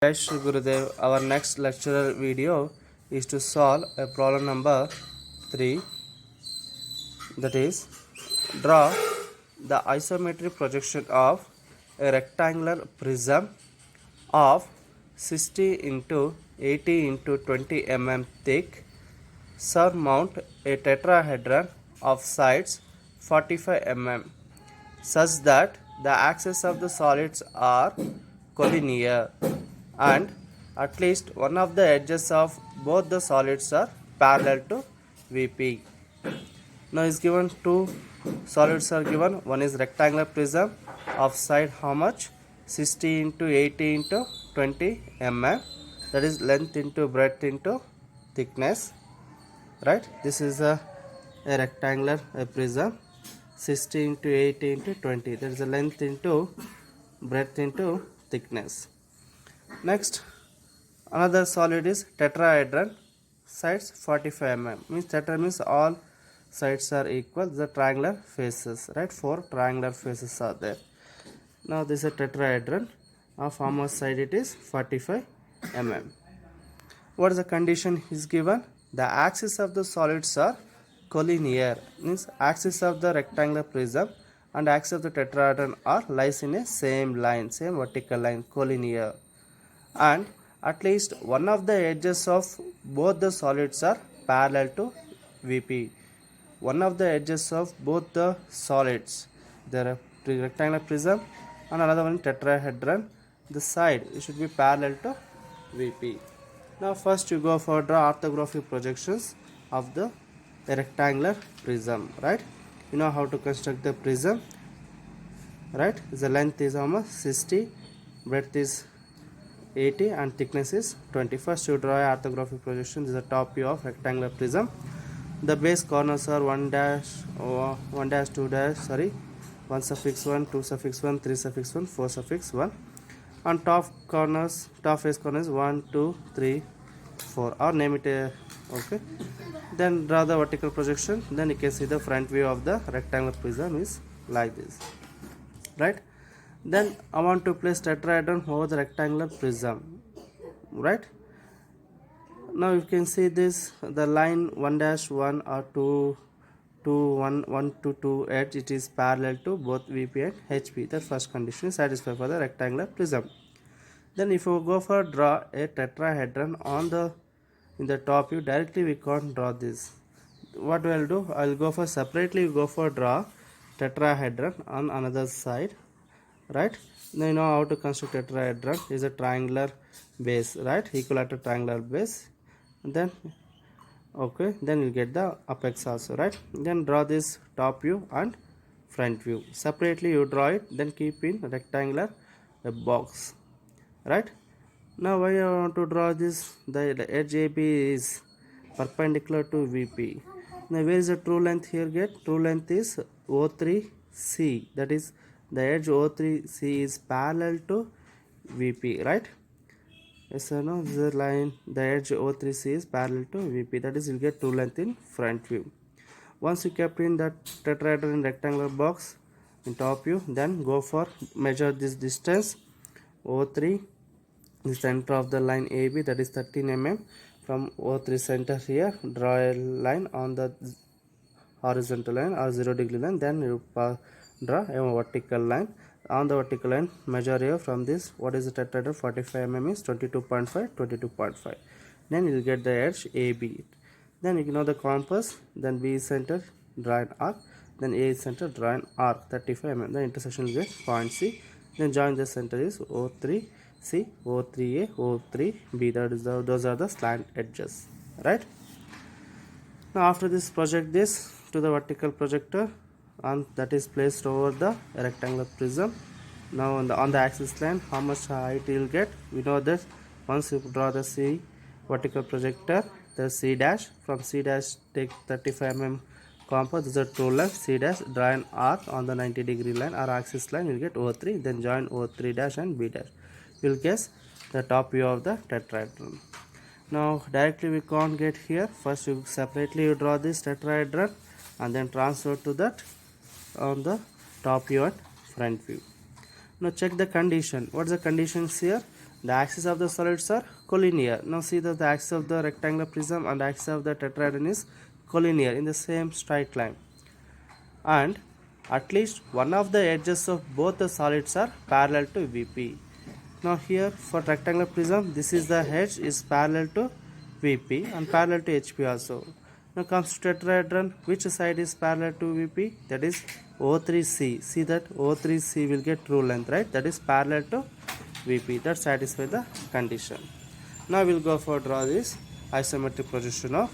Jai Shri Gurudev. Our next lecture video is to solve a problem number 3, that is, draw the isometric projection of a rectangular prism of 60 into 80 into 20 mm thick, surmount a tetrahedron of sides 45 mm such that the axes of the solids are collinear and at least one of the edges of both the solids are parallel to VP. Now is given two solids are given. One is rectangular prism of side how much? 60 into 80 into 20 mm, that is length into breadth into thickness, right? This is a rectangular prism 60 into 80 into 20, there is a length into breadth into thickness. Next, another solid is tetrahedron, sides 45 mm, means tetra means all sides are equal, the triangular faces, right? Four triangular faces are there. Now this is a tetrahedron of how much side it is? 45 mm. What is the condition is given? The axis of the solids are collinear, means axis of the rectangular prism and axis of the tetrahedron are lies in a same line, same vertical line, collinear, and at least one of the edges of both the solids are parallel to VP. One of the edges of both the solids, there are rectangular prism and another one tetrahedron, the side it should be parallel to VP. Now first you go for draw orthographic projections of the rectangular prism, right? You know how to construct the prism, right? The length is how much? 60, breadth is 80 and thickness is 20. First you draw a orthographic projection. This is the top view of rectangular prism. The base corners are 1 dash, 1 dash, 2 dash, 1 suffix 1, 2 suffix 1, 3 suffix 1, 4 suffix 1. On top corners, top face corners 1, 2, 3, 4, or name it okay. Then draw the vertical projection. Then you can see the front view of the rectangular prism is like this, right? Then I want to place tetrahedron over the rectangular prism, right? Now you can see this, the line 1 dash 1 or 2 1 to 2 edge, it is parallel to both VP and HP. The first condition is satisfied for the rectangular prism. Then if you go for draw a tetrahedron on the in the top view, directly we can't draw this. What I will do, I will go for separately go for draw tetrahedron on another side, right? Now you know how to construct tetrahedron. Is a triangular base, right? Equilateral triangular base. And then okay, then you get the apex also, right? Then draw this top view and front view separately. You draw it, then keep in rectangular box, right? Now why I want to draw this, the edge AB is perpendicular to VP. Now where is the true length here? Get true length is O3C, that is the edge O3C is parallel to VP, right? Yes or no? This is the line, the edge O3C is parallel to VP, that is you get true length in front view. Once you kept in that tetrahedron in rectangular box in top view, then go for measure this distance O3, the center of the line AB, that is 13 mm. From O3 center here, draw a line on the horizontal line or 0 degree line, then you draw a vertical line. On the vertical line, measure here from this, what is the tetrahedron? 45 mm is 22.5, 22.5. Then you will get the edge AB. Then you know the compass, then B is center, draw an arc, then A is center, draw an arc, 35 mm. The intersection will get point C. Then join the center is O3C, O3A, O3B. That is those are the slant edges, right? Now after this, project this to the vertical projector, and that is placed over the rectangular prism. Now on the axis line, how much height you will get? We know that once you draw the C vertical projector, the C dash, from C dash take 35 mm compass, this is a true length. C dash, draw an arc on the 90 degree line or axis line, you will get O3. Then join O3 dash and B dash. You will guess the top view of the tetrahedron. Now directly we can't get here. First you separately you draw this tetrahedron and then transfer to that on the top view and front view. Now check the condition. What is the conditions here? The axis of the solids are collinear. Now see that the axis of the rectangular prism and the axis of the tetrahedron is collinear in the same straight line. And at least one of the edges of both the solids are parallel to VP. Now here for rectangular prism, this is the edge is parallel to VP and parallel to HP also. Now comes to tetrahedron, which side is parallel to VP? That is O3C. See that O3C will get true length, right? That is parallel to VP. That satisfies the condition. Now we'll go for draw this isometric projection of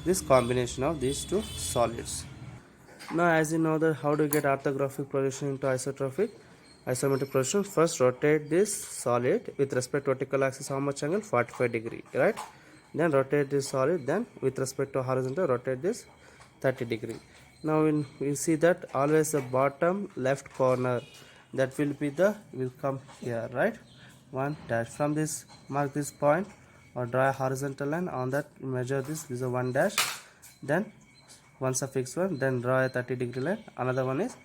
this combination of these two solids. Now as you know that how to get orthographic projection into isometric projection, first rotate this solid with respect to vertical axis how much angle? 45 degree, right? Then rotate this solid, then with respect to horizontal rotate this 30 degree. Now when you see that always the bottom left corner that will come here, right? One dash from this, mark this point or draw a horizontal line on that, measure this is a one dash, then one suffix one, then draw a 30 degree line, another one is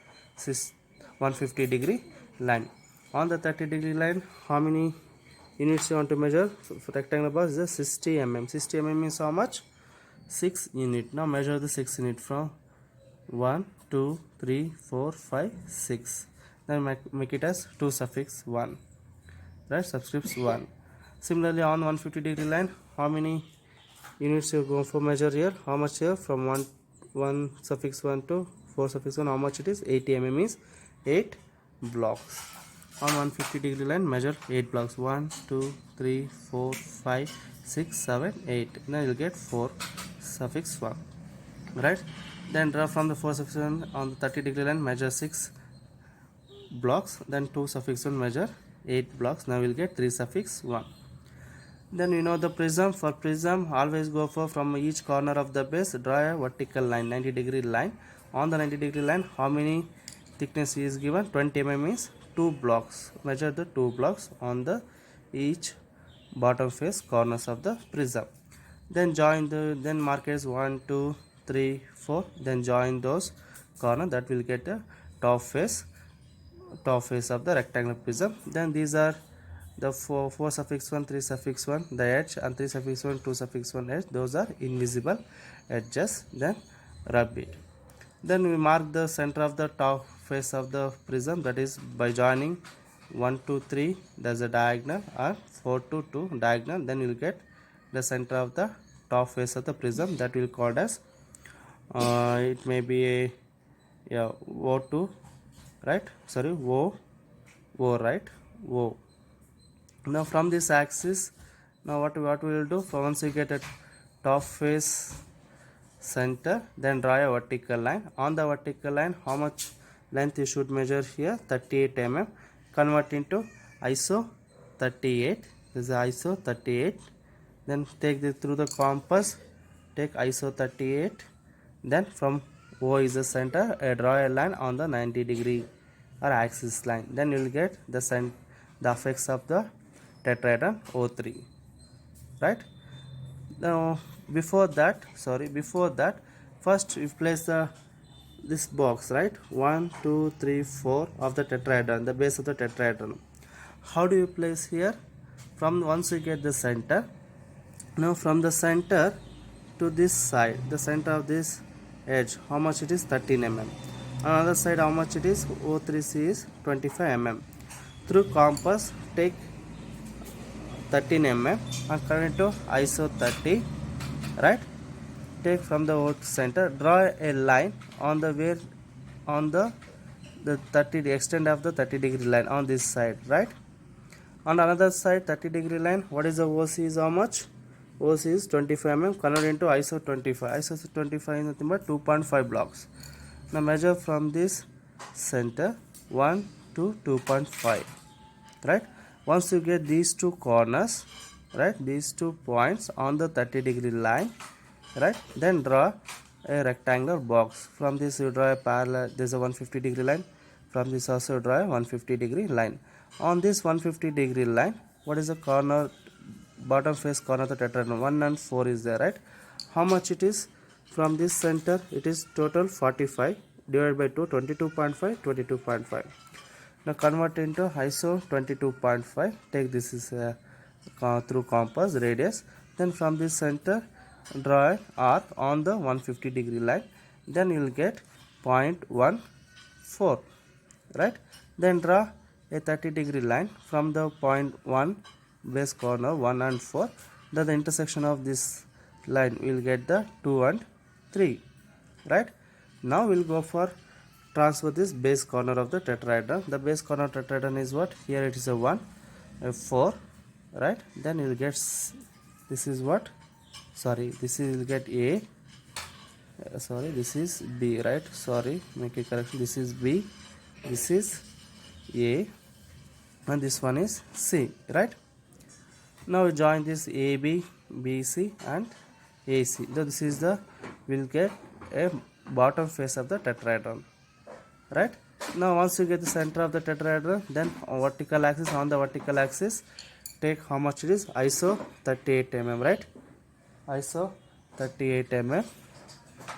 150 degree line. On the 30 degree line, how many units you want to measure? For rectangular box is a 60 mm. 60 mm means how much? 6 unit. Now measure the 6 unit from 1 2 3 4 5 6, then make it as 2 suffix 1, right? Subscripts 1. Similarly on 150 degree line, how many units you go for measure here? How much here? From 1 suffix 1 to 4 suffix 1, how much it is? 80 mm means 8 blocks. On 150 degree line measure 8 blocks, 1 2 3 4 5 6 7 8. Now you'll get 4 suffix 1, right? Then draw from the 4 suffix 1 on the 30 degree line, measure 6 blocks, then 2 suffix 1 measure 8 blocks. Now we'll get 3 suffix 1. Then you know the prism. For prism always go for from each corner of the base draw a vertical line, 90 degree line. On the 90 degree line how many thickness is given? 20 mm means 2 blocks. Measure the 2 blocks on the each bottom face corners of the prism. Then join the, then mark as 1 2 3 4, then join those corner, that will get a top face of the rectangular prism. Then these are the 4 suffix 1 3 suffix 1 the edge, and 3 suffix 1 2 suffix 1 edge, those are invisible edges. Then rub it. Then we mark the center of the top face of the prism, that is by joining 1 2 3, there's a diagonal, or 4 2 2 diagonal, then you will get the center of the top face of the prism, that will called as it may be a O2, right? Sorry, O, right? O. Now from this axis, now what we will do, for once you get a top face center, then draw a vertical line. On the vertical line how much length you should measure here? 38 mm. Convert into ISO 38. This is ISO 38. Then take this through the compass, take ISO 38. Then from O is the center, draw a line on the 90 degree or axis line. Then you will get the apex of the tetrahedron O3, right? Now before that, first you place this box, right? 1 2 3 4 of the tetrahedron, the base of the tetrahedron. How do you place here? From once you get the center, now from the center to this side, the center of this edge, how much it is? 13 mm. On other side how much it is? O3C is 25 mm. Through compass take 13 mm and connect to ISO 30, right? Take from the O center, draw a line on the where on the 30 extent of the 30 degree line on this side, right? On another side 30 degree line, what is the OC is how much? OC is 25 mm, convert into ISO 25. ISO 25 is nothing but 2.5 blocks. Now measure from this center 1 to 2.5, right? Once you get these two corners, right, these 2 points on the 30 degree line, right, then draw a rectangular box. From this you draw a parallel, there is a 150 degree line. From this also draw a 150 degree line. On this 150 degree line, what is the corner, bottom face corner of the tetrahedron? 1 and 4 is there, right? How much it is? From this center it is total 45 divided by 2, 22.5, 22.5. Now convert into ISO 22.5. Take this is through compass radius. Then from this center, draw an arc on the 150 degree line. Then you will get 0.14, right? Then draw a 30 degree line from the point 1 base corner 1 and 4. Then the intersection of this line will get the 2 and 3, right? Now we'll go for transfer this base corner of the tetrahedron. The base corner of tetrahedron is what? Here it is a 1, a 4, right? Then you will get this is what? Sorry, this is will get A. Sorry, this is B, right? Sorry, make a correction. This is B, this is A, and this one is C, right? Now we join this AB, BC, and AC. So this is the will get a bottom face of the tetrahedron, right? Now once you get the center of the tetrahedron, then on vertical axis, on the vertical axis, take how much it is? ISO 38 mm, right? ISO 38 mm.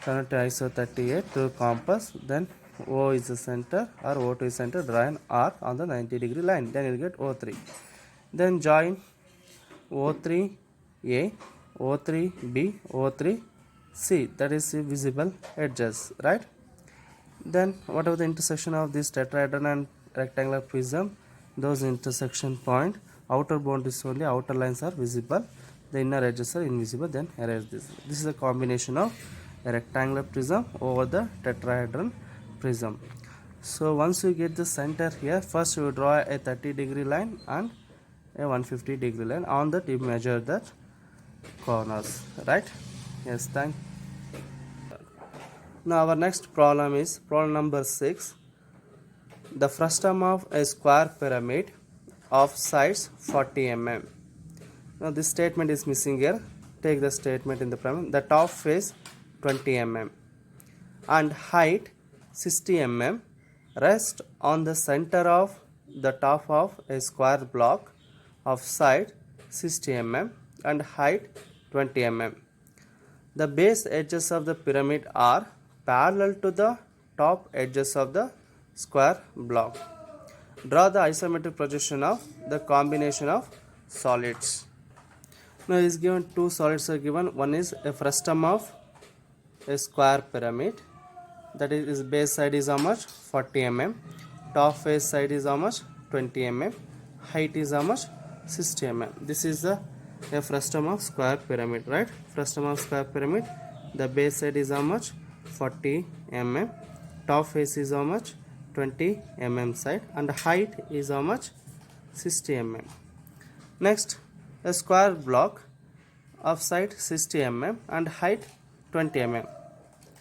Connect to ISO 38 to compass. Then O is the center, or O2 is center. Draw an arc on the 90 degree line. Then you will get O3. Then join O3A, O3B, O3C. That is the visible edges, right? Then whatever the intersection of this tetrahedron and rectangular prism, those intersection point, outer boundaries only, outer lines are visible, the inner edges are invisible. Then erase this. This is a combination of a rectangular prism over the tetrahedron prism. So once you get the center here, first you draw a 30 degree line and a 150 degree line. On that you measure the corners, right? Yes, thank you. Now our next problem is problem number 6. The frustum of a square pyramid of sides 40 mm. Now this statement is missing here. Take the statement in the problem. The top face 20 mm and height 60 mm rest on the center of the top of a square block of side 60 mm and height 20 mm. The base edges of the pyramid are parallel to the top edges of the square block. Draw the isometric projection of the combination of solids. Now is given two solids are given. One is a frustum of a square pyramid, that is base side is how much? 40 mm, top face side is how much? 20 mm, height is how much? 60 mm. This is the a frustum of square pyramid, right? Frustum of square pyramid, the base side is how much? 40 mm, top face is how much? 20 mm side, and height is how much? 60 mm. Next, a square block of side 60 mm and height 20 mm.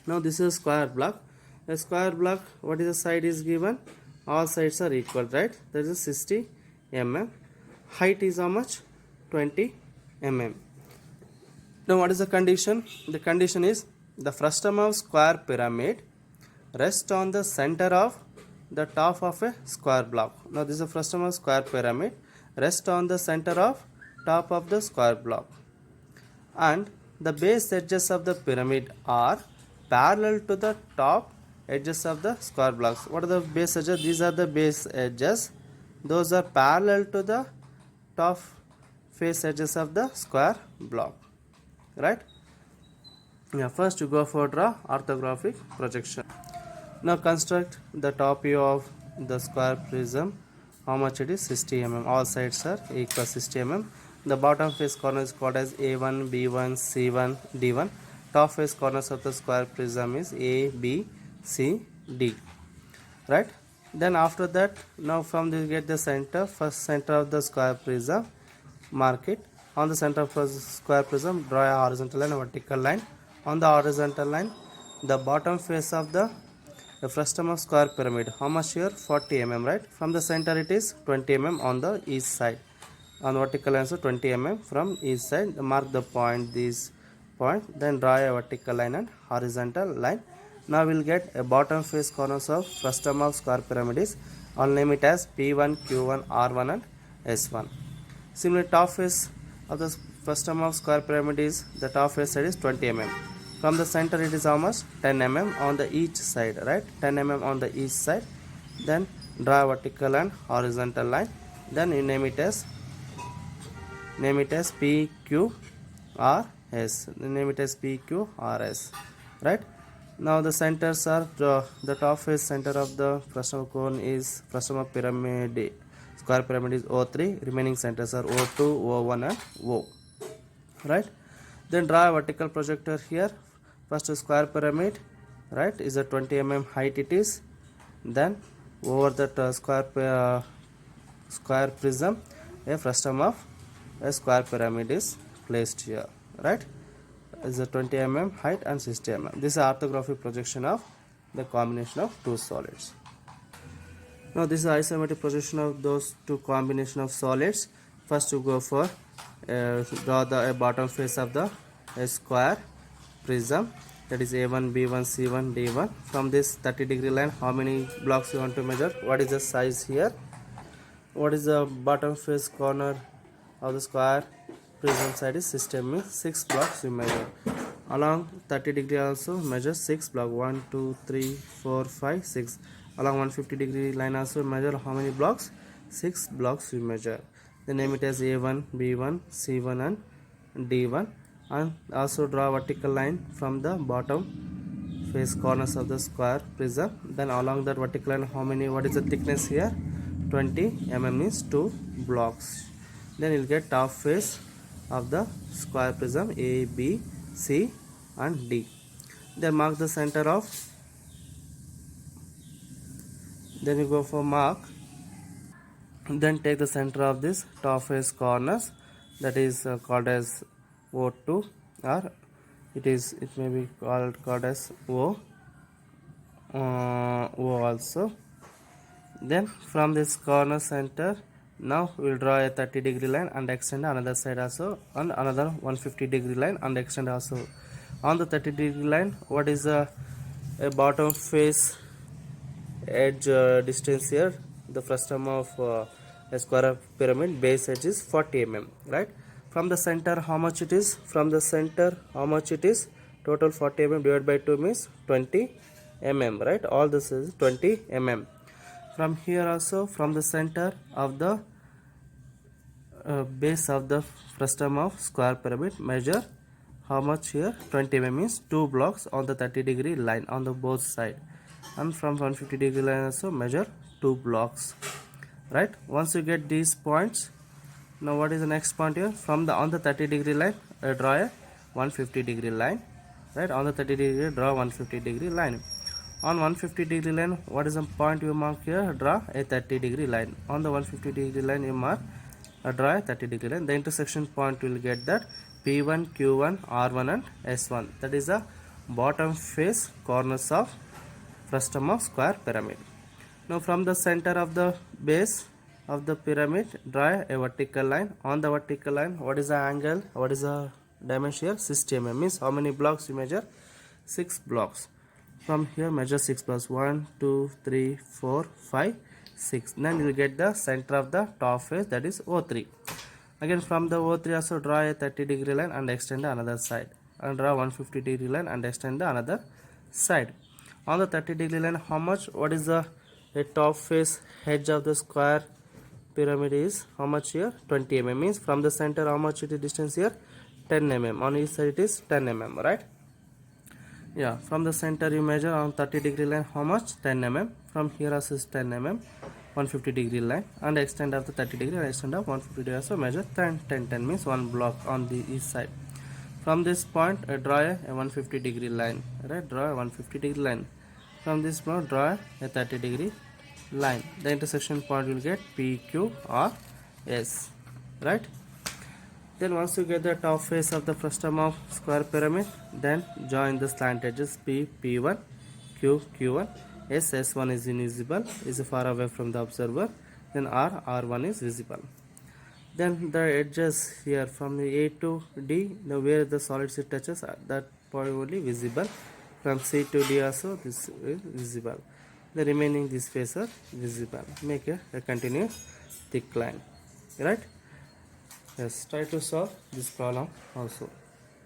Now this is a square block. A square block, what is the side is given? All sides are equal, right? That is 60 mm. Height is how much? 20 mm. Now what is the condition? The condition is the frustum of square pyramid rests on the center of the top of a square block. Now this is the frustum of square pyramid rests on the center of top of the square block, and the base edges of the pyramid are parallel to the top edges of the square blocks. What are the base edges? These are the base edges. Those are parallel to the top face edges of the square block, right? Yeah, first you go for draw orthographic projection. Now construct the top view of the square prism. How much it is? 60 mm. All sides are equal 60 mm. The bottom face corner is called as A1, B1, C1, D1. Top face corners of the square prism is A, B, C, D, right? Then after that, now from this get the center, first center of the square prism, mark it. On the center of the square prism, draw a horizontal line, a vertical line. On the horizontal line, the bottom face of the frustum of square pyramid. How much here? 40 mm, right? From the center it is 20 mm on the east side. On the vertical line, so 20 mm from east side. Mark the point, this point. Then draw a vertical line and horizontal line. Now we'll get a bottom face corners of frustum of square pyramid is. I'll name it as P1, Q1, R1 and S1. Similarly, top face of the frustum of square pyramid is, the top face side is 20 mm. From the center it is how much? 10 mm on the each side, right? 10 mm on the each side. Then draw a vertical and horizontal line, then you name it as P Q R S. Name it as P Q R S, right? Now the centers are the top face center of the frustum cone is frustum of pyramid, square pyramid is O3. Remaining centers are O2, O1 and O, right? Then draw a vertical projector here. First square pyramid, right, is a 20 mm height it is. Then over that square prism, a frustum of a square pyramid is placed here, right? Is a 20 mm height and 60 mm. This is orthographic projection of the combination of two solids. Now this is isometric projection of those two combination of solids. First you go for draw the bottom face of the square prism, that is A1, B1, C1, D1. From this 30-degree line, how many blocks you want to measure? What is the size here? What is the bottom face corner of the square prism side is system means 6 blocks you measure. Along 30-degree also measure 6 blocks, 1 2 3 4 5 6. Along 150-degree line also measure how many blocks? 6 blocks you measure. Then name it as A1, B1, C1 and D1, and also draw a vertical line from the bottom face corners of the square prism. Then along that vertical line, how many, what is the thickness here? 20 mm means 2 blocks. Then you'll get top face of the square prism A, B, C and D. Then mark the center of, then you go for mark, then take the center of this top face corners, that is called as O2, or it may be called as O also. Then from this corner center, now we will draw a 30-degree line and extend another side also, and another 150-degree line and extend also. On the 30-degree line, what is the bottom face edge distance here? The frustum of a square pyramid base edge is 40 mm, right? From the center, how much it is? From the center, how much it is? Total 40 mm divided by 2 means 20 mm, right? All this is 20 mm. From here also, from the center of the base of the frustum of square pyramid, measure how much here? 20 mm means 2 blocks on the 30-degree line on the both side. And from 150-degree line also measure 2 blocks, right? Once you get these points, now what is the next point here? From the on the 30-degree line, draw a 150-degree line, right? On the 30-degree, draw 150-degree line. On 150-degree line, what is the point you mark here? Draw a 30-degree line. On the 150-degree line, you mark draw a 30-degree line. The intersection point will get that P1, Q1, R1 and S1. That is the bottom face corners of frustum of square pyramid. Now from the center of the base of the pyramid, draw a vertical line. On the vertical line, what is the angle? What is the dimension here? 60 mm means how many blocks you measure? 6 blocks. From here measure 6 blocks, 1 2 3 4 5 6. Then you will get the center of the top face, that is O3. Again from the O3 also draw a 30-degree line and extend another side, and draw 150-degree line and extend the another side. On the 30-degree line, how much? What is the top face edge of the square pyramid is how much here? 20 mm means from the center how much it is distance here? 10 mm. On each side it is 10 mm, right? Yeah, from the center you measure on 30-degree line how much? 10 mm. From here also is 10 mm, 150-degree line, and extend of the 30-degree and extend of 150-degree also measure 10 means 1 block on the each side. From this point draw a 150-degree line, right? Draw a 150-degree line. From this point draw a 30-degree line. The intersection point will get P, Q or S, right? Then once you get the top face of the frustum of square pyramid, then join the slant edges P, P1, Q, Q1, S, S1 is invisible, is far away from the observer, then R, R1 is visible. Then the edges here from the A to D, where the solid sheet touches, that point only visible. From C to D also this is visible. The remaining these faces are visible. Make a continuous thick line, right? Yes, try to solve this problem also.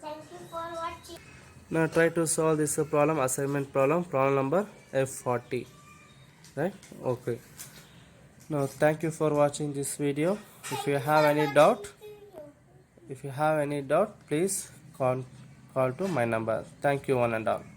Thank you for watching. Now try to solve this problem, assignment problem, problem number F40, right? Okay. Now thank you for watching this video. If you have any doubt, please call to my number. Thank you one and all.